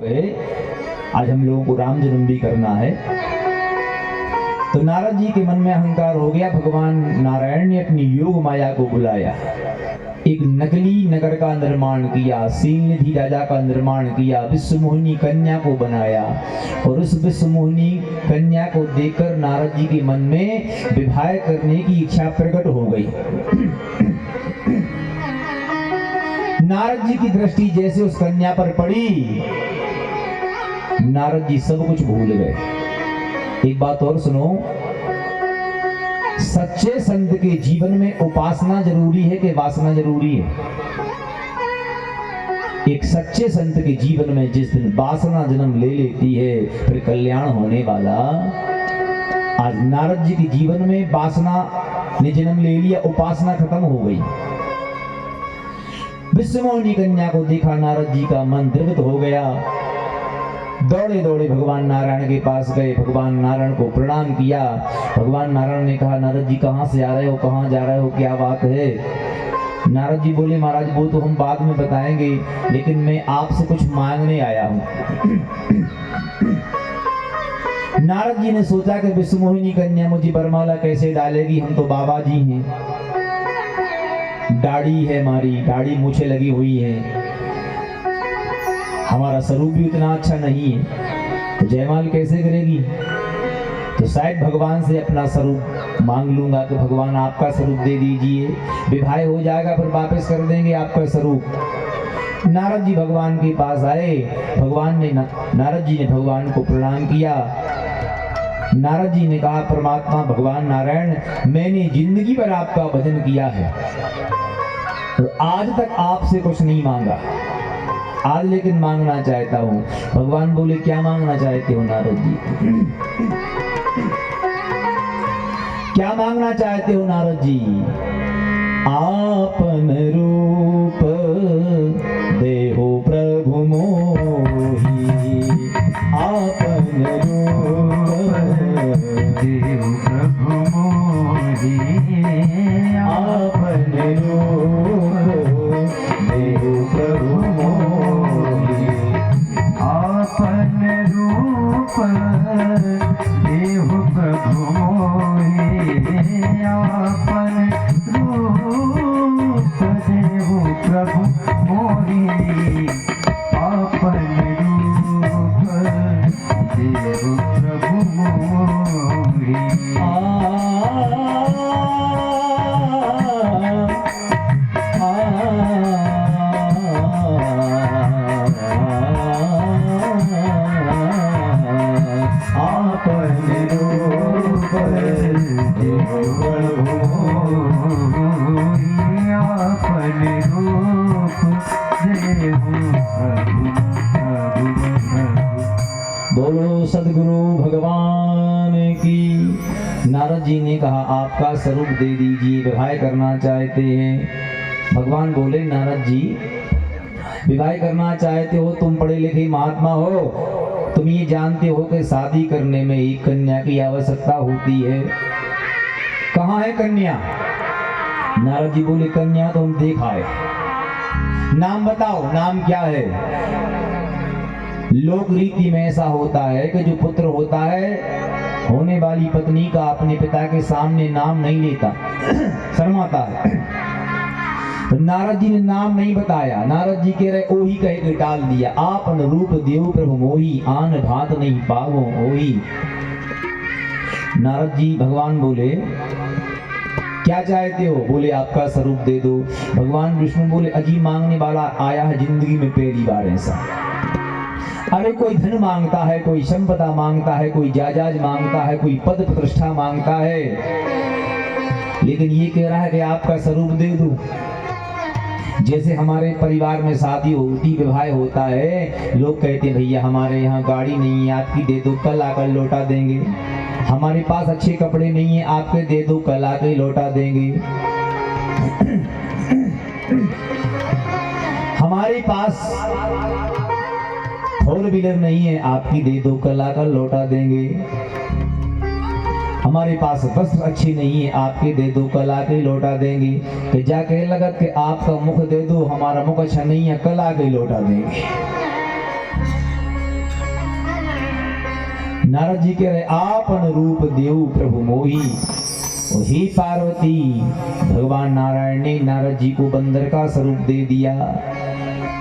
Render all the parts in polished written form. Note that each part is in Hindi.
आज हम लोगों को राम जन्म भी करना है। तो नारद जी के मन में अहंकार हो गया। भगवान नारायण ने अपनी योग माया को बुलाया, एक नकली नगर का निर्माण किया, शीलनिधि राजा का निर्माण किया, विश्वमोहिनी कन्या को बनाया और उस विश्वमोहिनी कन्या को देखकर नारद जी के मन में विवाह करने की इच्छा प्रकट हो गई। नारद जी की दृष्टि जैसे उस कन्या पर पड़ी, नारद जी सब कुछ भूल गए। एक बात और सुनो, सच्चे संत के जीवन में उपासना जरूरी है कि वासना जरूरी है? एक सच्चे संत के जीवन में जिस दिन वासना जन्म ले लेती है फिर कल्याण होने वाला। आज नारद जी के जीवन में वासना ने जन्म ले लिया, उपासना खत्म हो गई। विश्वमोहिनी कन्या को देखा, नारद जी का मन द्रवित हो गया। दौड़े दौड़े भगवान नारायण के पास गए, भगवान नारायण को प्रणाम किया। भगवान नारायण ने कहा, नारद जी कहाँ से आ रहे हो, कहाँ जा रहे हो, क्या बात है? नारद जी बोले, महाराज वो तो हम बाद में बताएंगे, लेकिन मैं आपसे कुछ मांगने आया हूँ। नारद जी ने सोचा कि विश्वमोहिनी कन्या मुझे वरमाला कैसे डालेगी, हम तो बाबा जी हैं, दाढ़ी है हमारी, दाढ़ी मूछें लगी हुई है, हमारा स्वरूप भी उतना अच्छा नहीं है, तो जयमाल कैसे करेगी? तो शायद भगवान से अपना स्वरूप मांग लूंगा कि भगवान आपका स्वरूप दे दीजिए, विवाह हो जाएगा फिर वापस कर देंगे आपका स्वरूप। नारद जी भगवान के पास आए, नारद जी ने भगवान को प्रणाम किया। नारद जी ने कहा, परमात्मा भगवान नारायण, मैंने जिंदगी भर आपका भजन किया है और आज तक आपसे कुछ नहीं मांगा, आज लेकिन मांगना चाहता हूँ। भगवान बोले, क्या मांगना चाहते हो नारद जी? क्या मांगना चाहते हो नारद जी? आपन रूप देहो प्रभु मोहि, आपन रूप देहो प्रभु मोहि, आपन रूप देहो प्रभु मोहि, आपन रूप देहो प्रभु मोहि, आपन रूप देहो प्रभु मोहि, आपन रूप देहो प्रभु मोहि। बोलो सदगुरु भगवान की। नारद जी ने कहा, आपका स्वरूप दे दीजिए, विवाह करना चाहते हैं। भगवान बोले, नारद जी विवाह करना चाहते हो, तुम पढ़े लिखे महात्मा हो, तुम ये जानते हो कि शादी करने में एक कन्या की आवश्यकता होती है। कहाँ है कन्या? नारद जी बोले, कन्या तो हम देखा है, नाम बताओ, नाम क्या है? लोक रीति में ऐसा होता है कि जो पुत्र होता है, होने वाली पत्नी का अपने पिता के सामने नाम नहीं लेता, शर्माता है। तो नारद जी ने नाम नहीं बताया। नारद जी कह रहे, ओही कह के टाल दिया, आपन रूप देव प्रभु मोही, आन भात नहीं पावो ओही। नारद जी भगवान बोले, क्या चाहते हो? बोले, आपका स्वरूप दे दो। भगवान विष्णु बोले, अजी मांगने वाला आया है जिंदगी में पहली बार ऐसा। अरे कोई धन मांगता है, कोई संपदा मांगता है, कोई जायदाद मांगता है, कोई पद प्रतिष्ठा मांगता है, लेकिन ये कह रहा है कि आपका स्वरूप दे दो। जैसे हमारे परिवार में शादी होती, विवाह होता है, लोग कहते हैं भैया हमारे यहाँ गाड़ी नहीं है, आपकी दे दो, कल आकर लौटा देंगे। हमारे पास अच्छे कपड़े नहीं है, आपके दे दो, कल आकर लौटा देंगे। हमारे पास फोर व्हीलर नहीं है, आपकी दे दो, कल आकर लौटा देंगे। हमारे पास वस्त्र अच्छी नहीं है, आपके दे दो, कल आके लौटा देंगे। कि जाके लगत कि आपका मुख दे दो, हमारा मुख अच्छा नहीं है, कल आके लौटा देंगे। नारद जी कह रहे आपन रूप देव प्रभु मोही। और हे पार्वती, भगवान नारायण ने नारद जी को बंदर का स्वरूप दे दिया।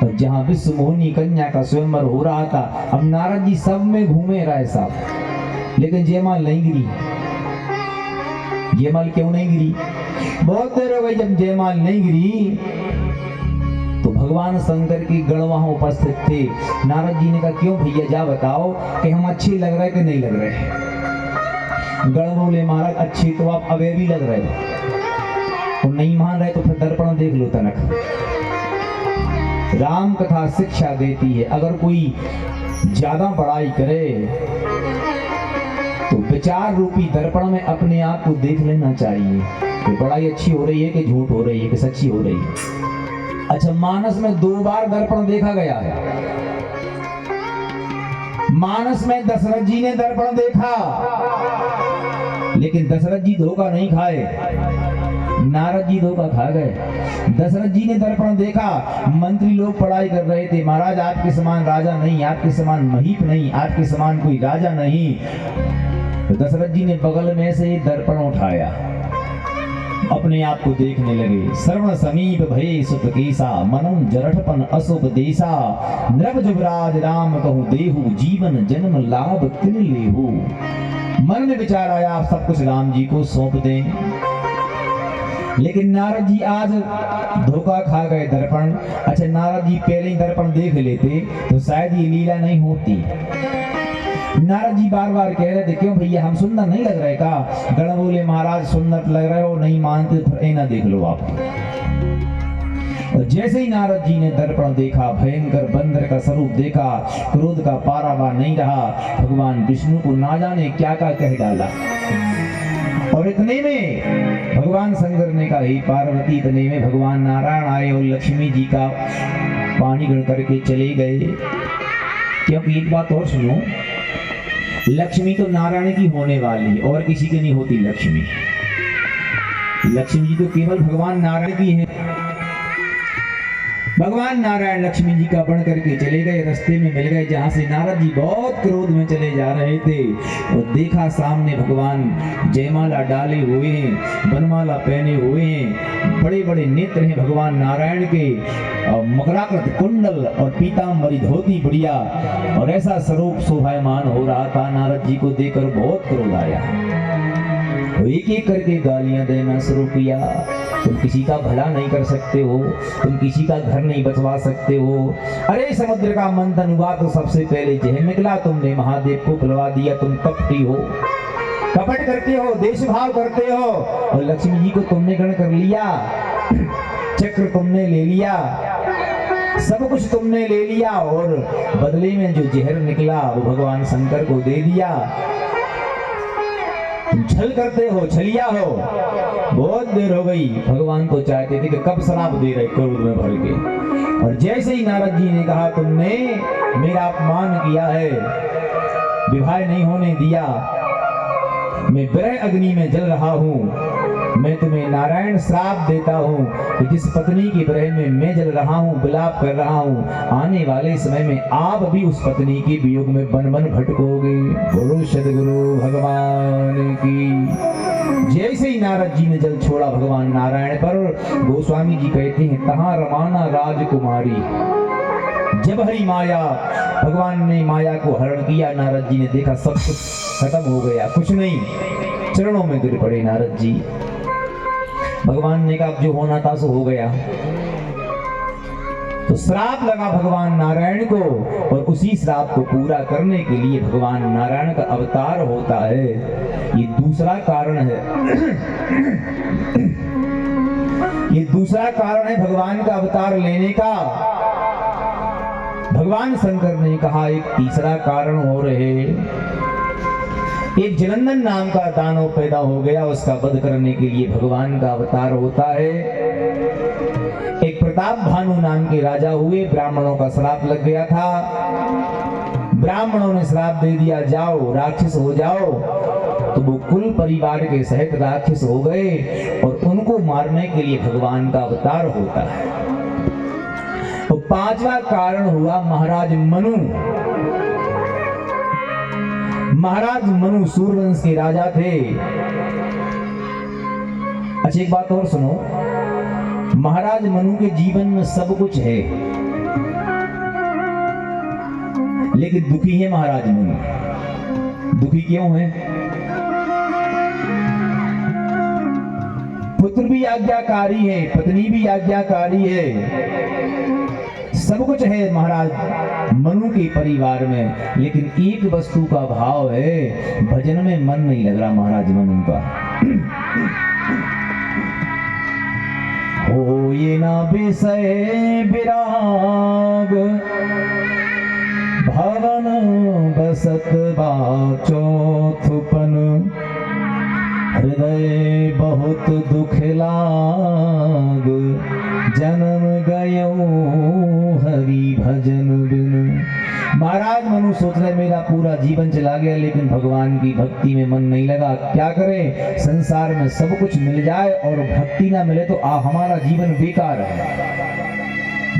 और जहां विश्व मोहिनी कन्या का स्वयंवर हो रहा था, अब नारद जी सब में घूमे रहे साहब, लेकिन जयमाल नहीं गिरी। जयमाल क्यों नहीं गिरी? बहुत देर हो गई जब जयमाल नहीं गिरी, तो भगवान शंकर की गण वहां उपस्थित थे। नारद जी ने कहा क्यों भैया, जा बताओ कि हम अच्छे लग रहे कि नहीं लग रहे? गण बोले महाराज अच्छे तो आप अबे भी लग रहे हो, और नहीं मान रहे तो फिर दर्पण देख लो तनक। राम कथा शिक्षा देती है, अगर कोई ज्यादा बड़ाई करे तो विचार रूपी दर्पण में अपने आप को देख लेना चाहिए कि बड़ाई अच्छी हो रही है कि झूठ हो रही है कि सच्ची हो रही है। अच्छा, मानस में 2 बार दर्पण देखा गया है। मानस में दशरथ जी ने दर्पण देखा, लेकिन दशरथ जी धोखा नहीं खाए, नारद जी धोखा खा गए। दशरथ जी ने दर्पण देखा, मंत्री लोग पढ़ाई कर रहे थे, महाराज आपके समान राजा नहीं, आपके समान महीप नहीं, आपके समान कोई राजा नहीं। तो दशरथ जी ने बगल में से दर्पण उठाया, अपने आप को देखने लगे। श्रवण समीप भये सुत केसा, मनम जरठपन असुपदेशा, नृप जुबराज राम कहूँ देहु, जीवन जन्म लाभ तिन लेहु। मन में विचार आया आप सब कुछ राम जी को सौंप दें, लेकिन नारद जी आज धोखा खा गए दर्पण। अच्छा, नारद जी पहले ही दर्पण देख लेते तो शायद ये लीला नहीं होती। नारद जी बार बार कह रहे थे क्यों भैया हम सुंदर नहीं लग रहे का? गण बोले महाराज सुंदर लग रहे हो, नहीं मानते फिर ना देख लो आप। और जैसे ही नारद जी ने दर्पण देखा, भयंकर बंदर का स्वरूप देखा, क्रोध का पारावार नहीं रहा। भगवान विष्णु को ना जाने क्या क्या कह डाला। और इतने में भगवान शंकर ने कहा हे पार्वती, इतने में भगवान नारायण आए और लक्ष्मी जी का पानी ग्रहण करके चले गए। क्योंकि एक बात और सुनो, लक्ष्मी तो नारायण की होने वाली और किसी की नहीं होती। लक्ष्मी जी तो केवल भगवान नारायण की है। भगवान नारायण लक्ष्मी जी का बन करके चले गए, रास्ते में मिल गए जहां से नारद जी बहुत क्रोध में चले जा रहे थे। और देखा सामने भगवान जयमाला डाले हुए हैं, बनमाला पहने हुए हैं, बड़े बड़े नेत्र हैं भगवान नारायण के, मकराकृत कुंडल और पीताम्बरी धोती बढ़िया, और ऐसा स्वरूप शोभायमान हो रहा था। नारद जी को देखकर बहुत क्रोध आया, एक एक करके गालियां देना शुरू किया। तुम किसी का भला नहीं कर सकते हो, तुम किसी का घर नहीं बचवा सकते हो। अरे समुद्र का मंथन हुआ तो सबसे पहले जहर निकला, तुमने महादेव को पिलवा दिया। तुम कपटी हो, कपट करते हो, देश भाव करते हो। और लक्ष्मी जी को तुमने ग्रहण कर लिया, चक्र तुमने ले लिया, सब कुछ तुमने ले लिया, और बदले में जो जहर निकला वो भगवान शंकर को दे दिया। तुम छल करते हो, छलिया हो। बहुत देर हो गई, भगवान तो चाहते थे कि कब शराब दे रहे क्रोध में भर के। और जैसे ही नारद जी ने कहा तुमने मेरा अपमान किया है, विवाह नहीं होने दिया, मैं विरह अग्नि में जल रहा हूँ, मैं तुम्हें नारायण श्राप देता हूँ कि जिस पत्नी की विरह में मैं जल रहा हूँ, विलाप कर रहा हूँ, आने वाले समय में आप भी उस पत्नी के वियोग में बन बन भटकोगे। बोलो सद्गुरु भगवान की। जैसे ही नारद जी ने जल छोड़ा भगवान नारायण पर, गोस्वामी जी कहते हैं तहां रमाना राजकुमारी। जब हरी माया, भगवान ने माया को हरण किया, नारद जी ने देखा सब कुछ खत्म हो गया, कुछ नहीं, चरणों में गिर पड़े नारद जी। भगवान ने कहा अब जो होना था सो हो गया। तो श्राप लगा भगवान नारायण को, और उसी श्राप को पूरा करने के लिए भगवान नारायण का अवतार होता है। ये दूसरा कारण है, ये दूसरा कारण है भगवान का अवतार लेने का। भगवान शंकर ने कहा एक तीसरा कारण और है। एक जलंधर नाम का दानव पैदा हो गया, उसका वध करने के लिए भगवान का अवतार होता है। एक प्रताप भानु नाम के राजा हुए, ब्राह्मणों का श्राप लग गया था। ब्राह्मणों ने श्राप दे दिया जाओ राक्षस हो जाओ, तो वो कुल परिवार के सहित राक्षस हो गए, और उनको मारने के लिए भगवान का अवतार होता है। तो पांचवा कारण हुआ महाराज मनु। महाराज मनु सूर्यवंश के राजा थे। अच्छा एक बात और सुनो, महाराज मनु के जीवन में सब कुछ है, लेकिन दुखी है महाराज मनु। दुखी क्यों है? पुत्र भी आज्ञाकारी है, पत्नी भी आज्ञाकारी है, सब कुछ है महाराज मनु के परिवार में, लेकिन एक वस्तु का भाव है, भजन में मन नहीं लग रहा महाराज मनु का। हो ये ना विषय विराग, भवन बसत बाचौथुपन, हृदय बहुत दुख लाग, जन्म गयो हरि भजन बिन। महाराज मनु सोच रहे मेरा पूरा जीवन चला गया, लेकिन भगवान की भक्ति में मन नहीं लगा। क्या करें, संसार में सब कुछ मिल जाए और भक्ति ना मिले तो हमारा जीवन बेकार है।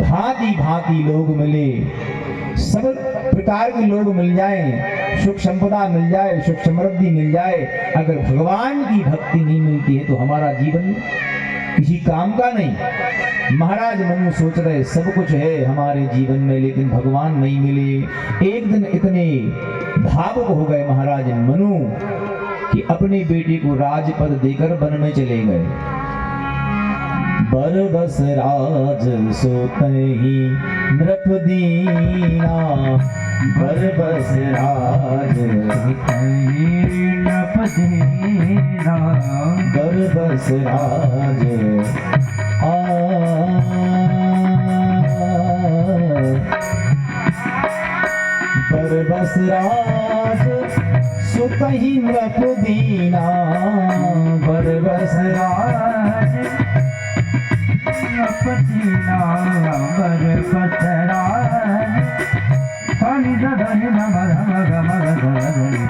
भांति भांति लोग मिले, सब प्रकार के लोग मिल जाएं, सुख संपदा मिल जाए, सुख समृद्धि मिल जाए, अगर भगवान की भक्ति नहीं मिलती है तो हमारा जीवन किसी काम का नहीं। महाराज मनु सोच रहे सब कुछ है हमारे जीवन में, लेकिन भगवान नहीं मिले। एक दिन इतने भावुक हो गए महाराज मनु कि अपने बेटे को राजपद देकर वन में चले गए। बरबस राज सोतहि नृप दीना, बरबस राज सोतहि नृप दीना, बरबस राज बरबस राज सुतहि नृप दीना, बरबस राज पतीना, बरबस राज पानी धनि नम धम गम धनि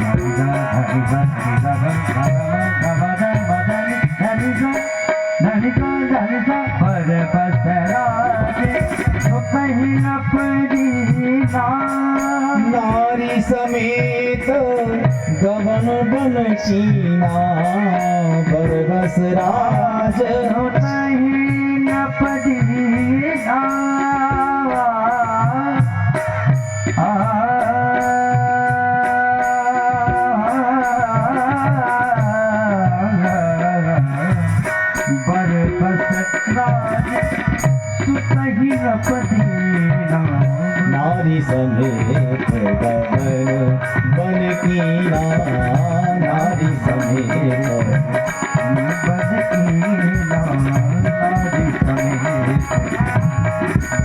बरबस राज सुतहि नृप दीना, नारी समेत गगन बन कीना, बरबस राज सुतहि नृप दीना। नारी समेत गगन बन कीना, नारी समेत बन कीना, नारी समेत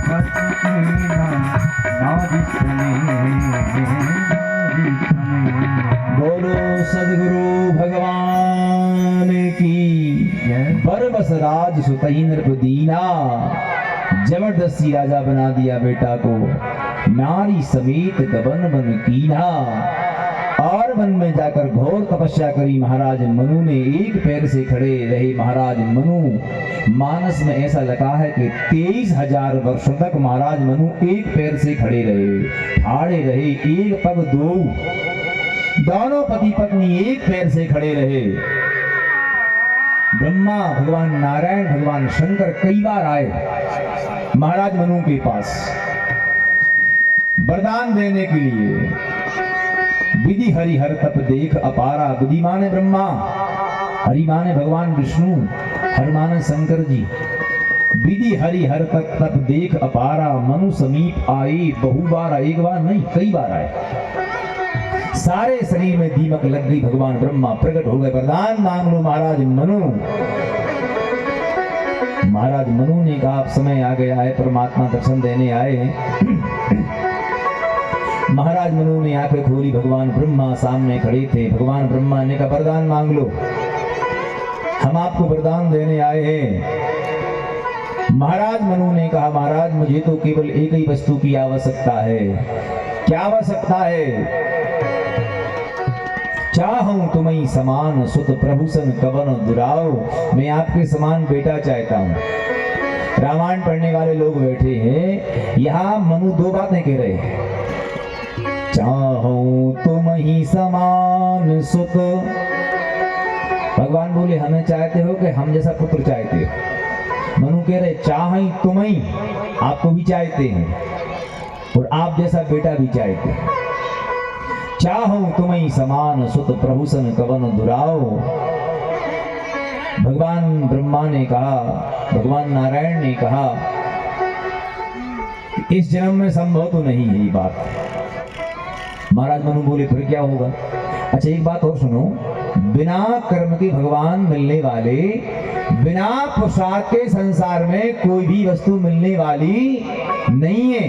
बन कीना, नारी समेत। बोलो सद्गुरु भगवान की। बरबस राज सुतहि नृप दीना, जबरदस्ती राजा बना दिया बेटा को, नारी समेत गबन बन कीना। और वन में जाकर घोर तपस्या करी महाराज मनु ने, एक पैर से खड़े रहे महाराज मनु। मानस में ऐसा लगा है कि 23,000 वर्षों तक महाराज मनु एक पैर से खड़े रहे, ठाड़े रहे, एक पग दो, दोनों पति पत्नी एक पैर से खड़े रहे। ब्रह्मा, भगवान नारायण, भगवान शंकर कई बार आए महाराज मनु के पास वरदान देने के लिए। विधि हरि हर तप देख अपारा, विधि माने ब्रह्मा, हरि माने भगवान विष्णु, हर माने शंकर जी। विधि हरि हर तप देख अपारा, मनु समीप आए बहु बार, एक बार नहीं कई बार आए। सारे शरीर में दीमक लग गई, भगवान ब्रह्मा प्रकट हो गए, वरदान मांग लो महाराज मनु। महाराज मनु ने कहा अब समय आ गया है, परमात्मा दर्शन देने आए हैं। महाराज मनु ने आंखें खोली, भगवान ब्रह्मा सामने खड़े थे। भगवान ब्रह्मा ने कहा वरदान मांग लो, हम आपको वरदान देने आए हैं। महाराज मनु ने कहा महाराज मुझे तो केवल एक ही वस्तु की आवश्यकता है। क्या आवश्यकता है? चाहूं तुम्हें समान सुत प्रभुसन कवन दुराओ, मैं आपके समान बेटा चाहता हूं। रामायण पढ़ने वाले लोग बैठे हैं, यहाँ मनु दो बातें कह रहे हैं। चाहूं तुम ही समान सुत। भगवान बोले हमें चाहते हो कि हम जैसा पुत्र चाहते हो? मनु कह रहे चाहें तुम ही, आपको भी चाहते हैं और आप जैसा बेटा भी चाहते हैं। चाहो तुम ही समान सुत प्रभु सन कवन दुराओ। भगवान ब्रह्मा ने कहा, भगवान नारायण ने कहा इस जन्म में संभव तो नहीं है ये बात। महाराज मनु बोले फिर क्या होगा? अच्छा एक बात और सुनो, बिना कर्म के भगवान मिलने वाले, बिना पुरुषार्थ के संसार में कोई भी वस्तु मिलने वाली नहीं है।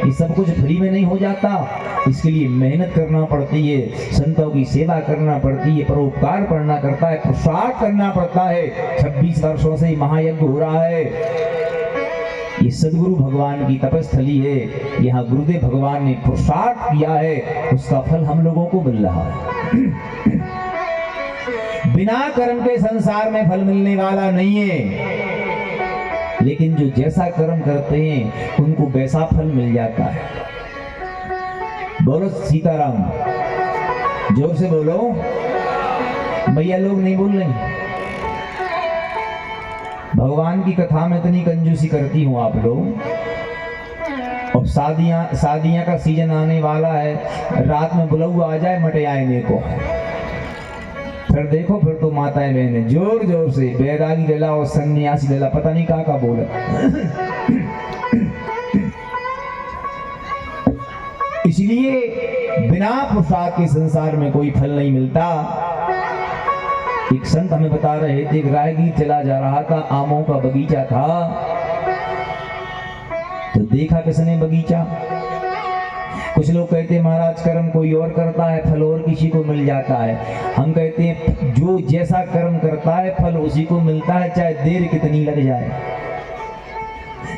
ये सब कुछ फ्री में नहीं हो जाता, इसके लिए मेहनत करना पड़ती है, संतों की सेवा करना पड़ती है, परोपकार करना करता है, पुरुषार्थ करना पड़ता है। 26 वर्षों से महायज्ञ हो रहा है। ये सदगुरु भगवान की तपस्थली है, यहाँ गुरुदेव भगवान ने पुरुषार्थ किया है, उसका फल हम लोगों को मिल रहा है। बिना कर्म के संसार में फल मिलने वाला नहीं है, लेकिन जो जैसा कर्म करते हैं उनको वैसा फल मिल जाता है। बोलो सीताराम, जोर से बोलो। भैया लोग नहीं बोल रहे। भगवान की कथा में इतनी कंजूसी करती हूँ आप लोग। अब शादियां का सीजन आने वाला है, रात में बुलाऊ आ जाए मटे आने को, फिर देखो फिर तो माताएं बहनें जोर जोर से बैरागी लेला और सन्यासी लेला पता नहीं का बोला। इसलिए बिना पुरुषार्थ के संसार में कोई फल नहीं मिलता। एक संत हमें बता रहे थे, एक राहगीर चला जा रहा था, आमों का बगीचा था, तो देखा किसने बगीचा। कुछ लोग कहते हैं महाराज कर्म कोई और करता है, फल और किसी को मिल जाता है। हम कहते हैं जो जैसा कर्म करता है फल उसी को मिलता है, चाहे देर कितनी लग जाए,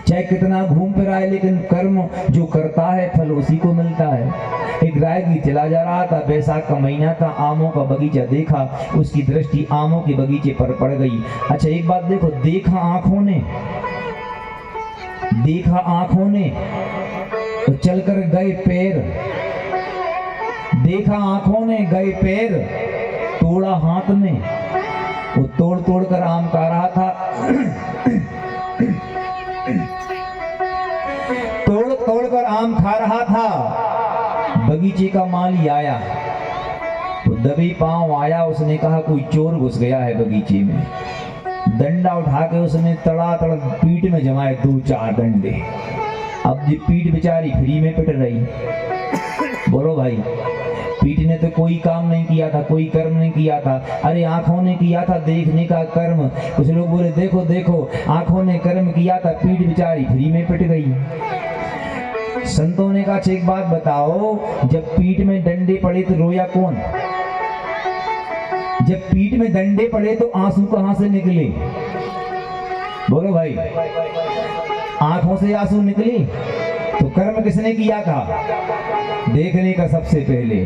चाहे कितना घूम फिर आए, लेकिन कर्म जो करता है फल उसी को मिलता है। एक राहगीर चला जा रहा था, बैसाख का महीना था, आमों का बगीचा देखा, उसकी दृष्टि आमों के बगीचे पर पड़ गई। अच्छा एक बात देखो, देखा आंखों ने तो चलकर गए पैर, देखा आंखों ने गए पैर, तोड़ा हाथ ने, वो तोड़ तोड़ कर आम खा रहा था। तोड़ तोड़ कर आम खा रहा था। बगीचे का माली आया, वो दबे पांव आया, उसने कहा कोई चोर घुस गया है बगीचे में। डंडा उठा के उसने तड़ातड़ पीठ में जमाए 2-4 डंडे। अब ये पीठ बेचारी फ्री में पिट रही। बोलो भाई, पीठ ने तो कोई काम नहीं किया था, कोई कर्म नहीं किया था। अरे आंखों ने किया था देखने का कर्म। कुछ लोग बोले देखो देखो आंखों ने कर्म किया था, पीठ बेचारी फ्री में पिट गई। संतों ने कहा एक बात बताओ, जब पीठ में डंडे पड़े तो रोया कौन? जब पीठ में डंडे पड़े तो आंसू कहां से निकले? बोलो भाई, आंखों से आंसू निकले तो कर्म किसने किया था? देखने का सबसे पहले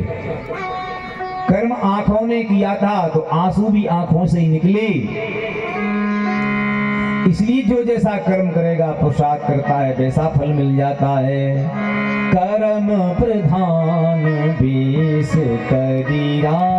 कर्म आंखों ने किया था, तो आंसू भी आंखों से ही निकले। इसलिए जो जैसा कर्म करेगा, पुरुषार्थ करता है, वैसा फल मिल जाता है। कर्म प्रधान बेस करी राम।